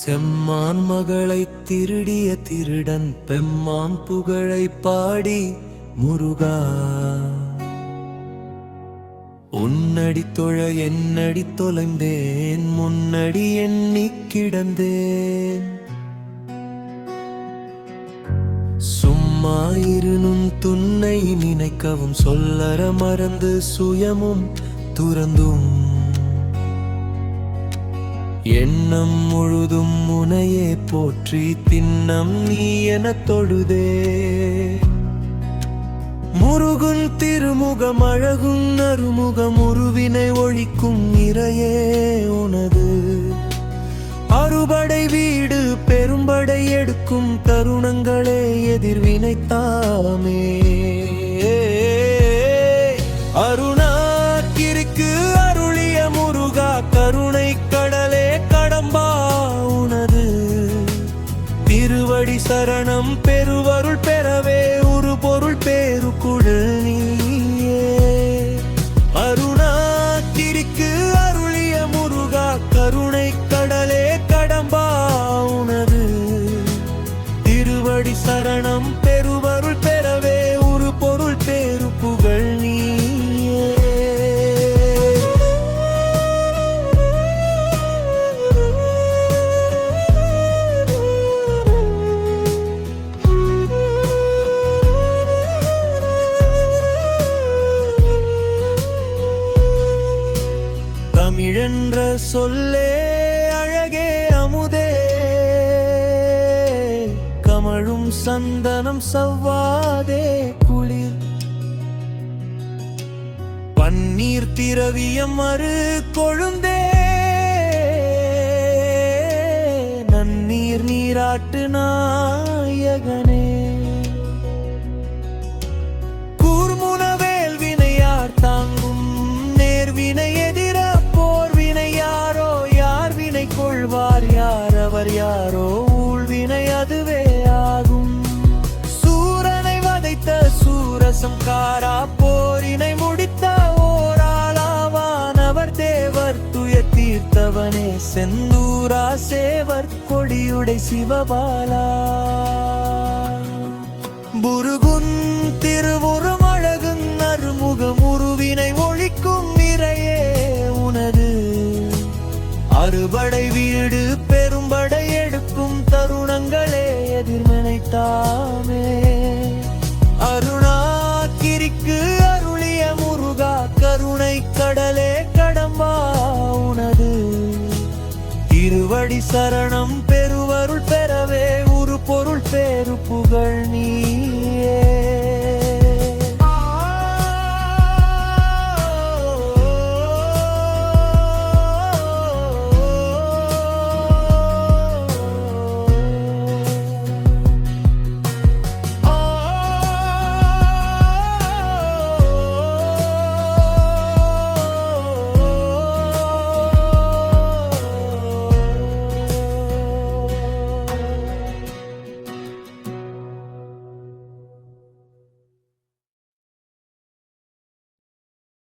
செம்மான் மகளை திருடிய திருடன் பெம்மான் புகழை பாடி முருகா உன்னடி தொழ என்னடி தொலைந்தேன் முன்னடி எண்ணி கிடந்தேன் சும்மா இருனும் துன்னை நினைக்கவும் சொல்லற மறந்து சுயமும் துறந்தும் எண்ணம் முழுதும் முனையே போற்றி திண்ணம் நீ என தொழுதே முருகுன் திருமுகம் அழகும் அருமுகம் உருவினை ஒழிக்கும் நிறையே உனது அறுபடை வீடு பெரும்படை எடுக்கும் தருணங்களே எதிர்வினைத்தாமே அருணாக்கிரிக்கு அருளிய முருகா கருணை கடலே கடம்பா உனது திருவடி சரணம் பெருவருள் பெறவே ஒரு பொருள் பேரு குழல் நீயே அருணாக்கிரிக்கு அருளிய முருகா கருணை கடலே கடம்பா உனது திருவடி சரணம் பெருவருள் பெறவே ஒரு பொருள் பேரு புகழ் நீயே தமிழென்ற சொல்லே அழகே அமுதே கமழும் சந்தனம் சவ்வாதே குளிர் பன்னீர் திரவியம் மறு கொழுந்தே நன்னீர் நீராட்டு நாயகனே கூர்முனவேல் வினையார் தாங்கும் நேர்வினை எதிர போர்வினை யாரோ யார் வினை கொள்வார் யார் அவர் யாரோ ஊழ்வினை அதுவே ஆகும் சூரனை வதைத்த சூரசம்காரா போரினை முடித்த ஓராளாவானவர் தேவர் துய தீர்த்தவனே செந்தூரா சேவர் கொடியுடை சிவபாலா முருகுன் திருவுரும் அழகுன் அருமுகம் உருவினை ஒழிக்கும் நிறையே உனது அறுபடை வீடு பெரும்படை எடுக்கும் தருணங்களே எதிர்மனைத்தாமே அருணாக்கிரிக்கு அருளிய முருகா கருணை கடலே கடம்பா உனது திருவடி சரணம் பெருவருள் பெறவே ஒரு பொருள் பேரு புகழ் நீ